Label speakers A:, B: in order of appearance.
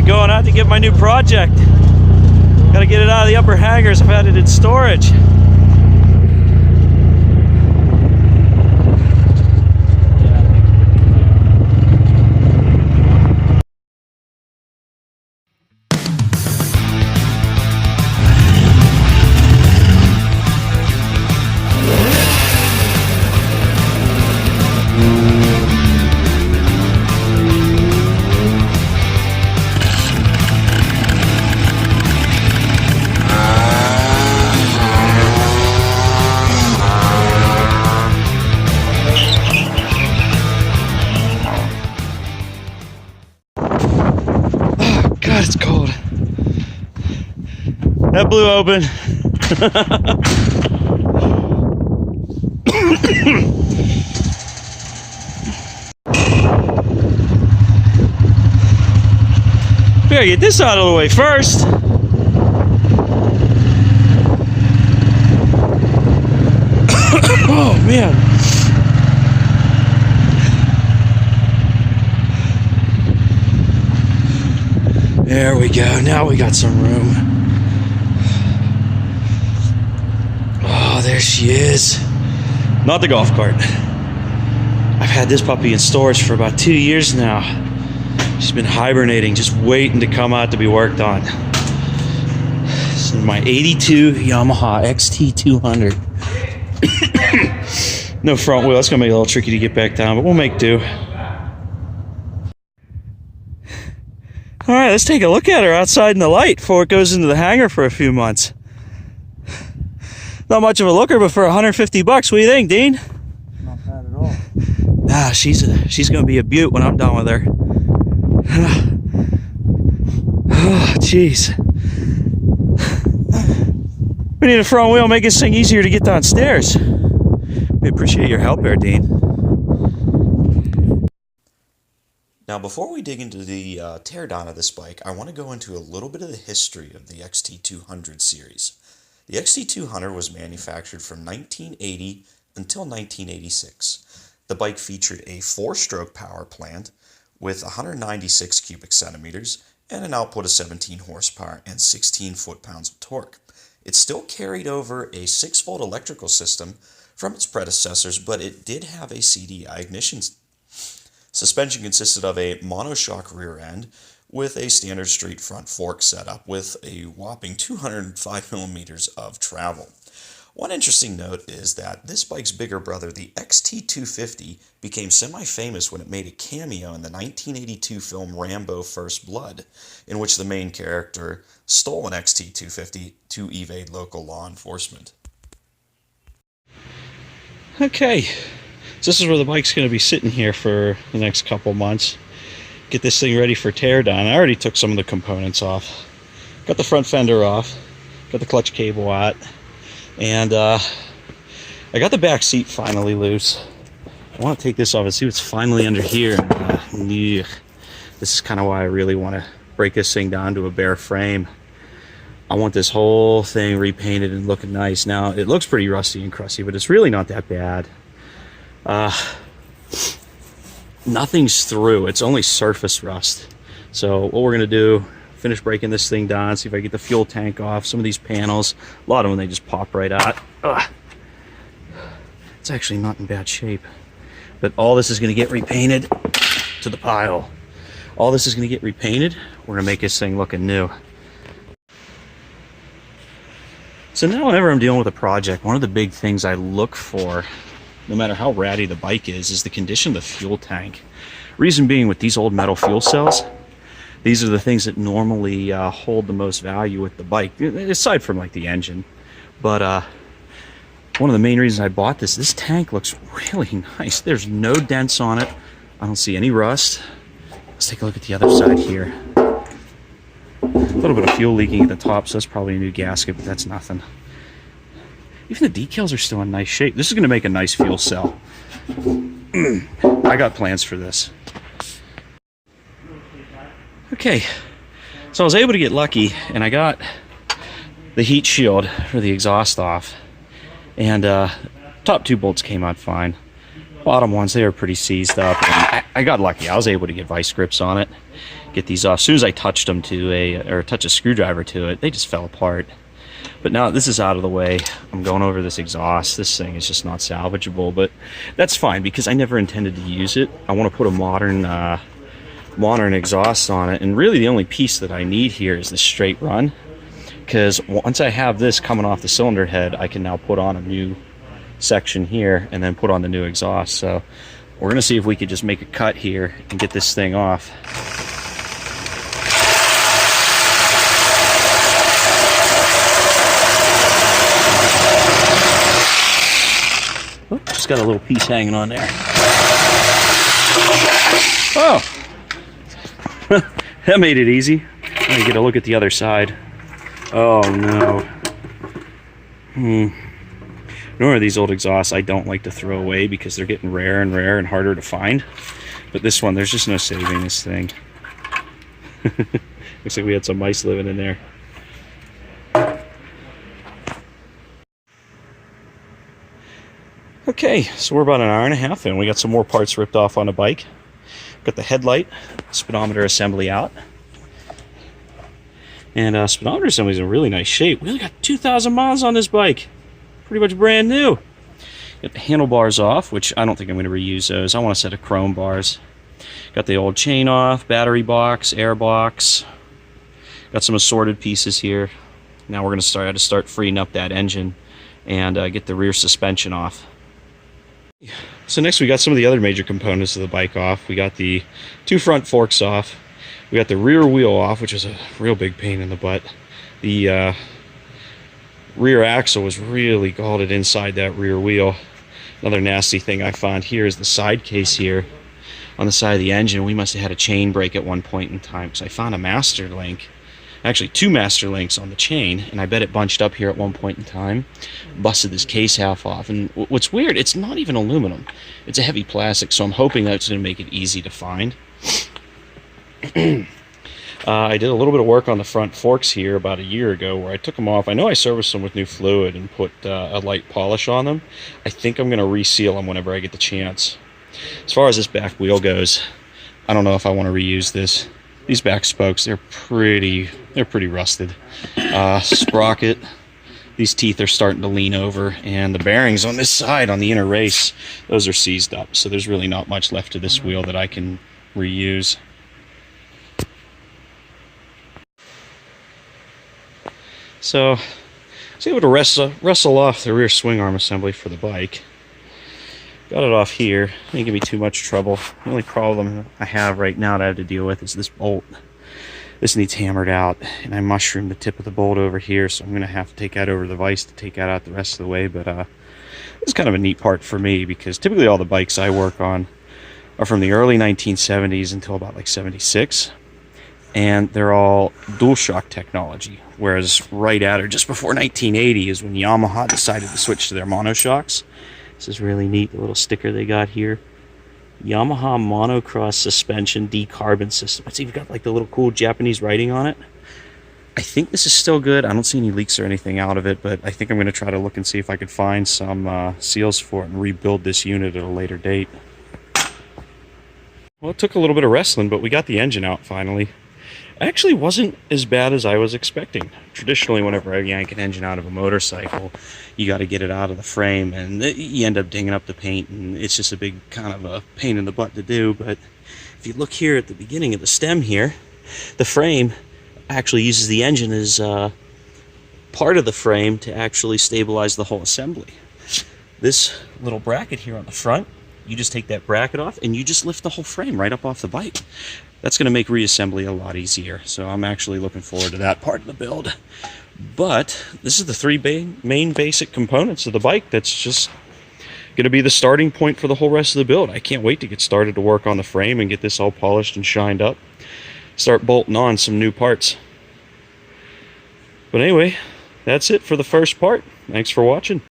A: Alright, going out to get my new project. Gotta get it out of the upper hangars. I've had it in storage. God, it's cold. That blew open. We gotta get this out of the way first. Oh man. There we go. Now we got some room. Oh, there she is. Not the golf cart. I've had this puppy in storage for about 2 years now. She's been hibernating, just waiting to come out to be worked on. This is my 82 Yamaha Xt200. No front wheel. That's going to make it a little tricky to get back down, but we'll make do. All right, let's take a look at her outside in the light before it goes into the hangar for a few months. Not much of a looker, but for 150 bucks, what do you think, Dean?
B: Not bad at all.
A: Ah, she's gonna be a beaut when I'm done with her. Oh, jeez. We need a front wheel, make this thing easier to get downstairs. We appreciate your help there, Dean.
C: Now, before we dig into the teardown of this bike, I want to go into a little bit of the history of the Xt200 series. The Xt200 was manufactured from 1980 until 1986. The bike featured a 4-stroke power plant with 196 cubic centimeters and an output of 17 horsepower and 16 foot-pounds of torque. It still carried over a 6-volt electrical system from its predecessors, but it did have a CDI ignition. Suspension consisted of a monoshock rear end with a standard straight front fork setup with a whopping 205 millimeters of travel. One interesting note is that this bike's bigger brother, the Xt250, became semi-famous when it made a cameo in the 1982 film Rambo: First Blood, in which the main character stole an Xt250 to evade local law enforcement.
A: Okay. So this is where the bike's going to be sitting here for the next couple months. Get this thing ready for teardown. I already took some of the components off. Got the front fender off. Got the clutch cable out. And I got the back seat finally loose. I want to take this off and see what's finally under here. This is kind of why I really want to break this thing down to a bare frame. I want this whole thing repainted and looking nice. Now, it looks pretty rusty and crusty, but it's really not that bad. Nothing's through. It's only surface rust. So what we're gonna do, finish breaking this thing down, see if I get the fuel tank off. Some of these panels, a lot of them, they just pop right out. It's actually not in bad shape, but all this is gonna get repainted to the pile. All this is gonna get repainted. We're gonna make this thing looking new. So now whenever I'm dealing with a project, one of the big things I look for, no matter how ratty the bike is the condition of the fuel tank. Reason being, with these old metal fuel cells, these are the things that normally hold the most value with the bike, aside from like the engine. But one of the main reasons I bought this tank looks really nice. There's no dents on it. I don't see any rust. Let's take a look at the other side here. A little bit of fuel leaking at the top, so that's probably a new gasket, but that's nothing. Even the decals are still in nice shape. This is going to make a nice fuel cell. I got plans for this. Okay, so I was able to get lucky, and I got the heat shield for the exhaust off. And top 2 bolts came out fine. Bottom ones, they were pretty seized up. And I got lucky. I was able to get vice grips on it, get these off. As soon as I touched them touch a screwdriver to it, they just fell apart. But now this is out of the way, I'm going over this exhaust. This thing is just not salvageable, but that's fine because I never intended to use it. I want to put a modern exhaust on it, and really the only piece that I need here is the straight run, because once I have this coming off the cylinder head, I can now put on a new section here and then put on the new exhaust. So we're gonna see if we could just make a cut here and get this thing off. Oh, just got a little piece hanging on there. Oh, that made it easy. Let me get a look at the other side. Oh no. Nor are these old exhausts I don't like to throw away because they're getting rarer and rarer and harder to find. But this one, there's just no saving this thing. Looks like we had some mice living in there. Okay, so we're about an hour and a half in. We got some more parts ripped off on the bike. Got the headlight, speedometer assembly out. And speedometer assembly is in really nice shape. We only got 2,000 miles on this bike. Pretty much brand new. Got the handlebars off, which I don't think I'm going to reuse those. I want a set of chrome bars. Got the old chain off, battery box, air box. Got some assorted pieces here. Now we're going to start freeing up that engine and get the rear suspension off. So next we got some of the other major components of the bike off. We got the two front forks off. We got the rear wheel off, which is a real big pain in the butt. The rear axle was really galled inside that rear wheel. Another nasty thing I found here is the side case here on the side of the engine. We must have had a chain break at one point in time because I found a master link, actually two master links on the chain, and I bet it bunched up here at one point in time, busted this case half off. And what's weird, it's not even aluminum, it's a heavy plastic, so I'm hoping that's going to make it easy to find. I did a little bit of work on the front forks here about a year ago where I took them off. I know I serviced them with new fluid and put a light polish on them. I think I'm going to reseal them whenever I get the chance. As far as this back wheel goes, I don't know if I want to reuse this. These back spokes, they're pretty rusted. Sprocket, these teeth are starting to lean over, and the bearings on this side on the inner race, those are seized up. So there's really not much left of this wheel that I can reuse. So I was able to wrestle off the rear swing arm assembly for the bike. Got it off here. Didn't give me too much trouble. The only problem I have right now that I have to deal with is this bolt. This needs hammered out, and I mushroomed the tip of the bolt over here, so I'm going to have to take that over the vise to take that out the rest of the way. But it's kind of a neat part for me because typically all the bikes I work on are from the early 1970s until about like 76. And they're all dual shock technology, whereas right at or just before 1980 is when Yamaha decided to switch to their monoshocks. This is really neat, the little sticker they got here. Yamaha monocross suspension decarbon system. It's even got like the little cool Japanese writing on it. I think this is still good. I don't see any leaks or anything out of it, but I think I'm going to try to look and see if I could find some seals for it and rebuild this unit at a later date. Well, it took a little bit of wrestling, but we got the engine out finally. Actually wasn't as bad as I was expecting. Traditionally, whenever I yank an engine out of a motorcycle, you got to get it out of the frame, and you end up dinging up the paint, and it's just a big kind of a pain in the butt to do. But if you look here at the beginning of the stem here, the frame actually uses the engine as part of the frame to actually stabilize the whole assembly. This little bracket here on the front, you just take that bracket off, and you just lift the whole frame right up off the bike. That's going to make reassembly a lot easier, so I'm actually looking forward to that part of the build. But this is the three main basic components of the bike that's just going to be the starting point for the whole rest of the build. I can't wait to get started to work on the frame and get this all polished and shined up. Start bolting on some new parts. But anyway, that's it for the first part. Thanks for watching.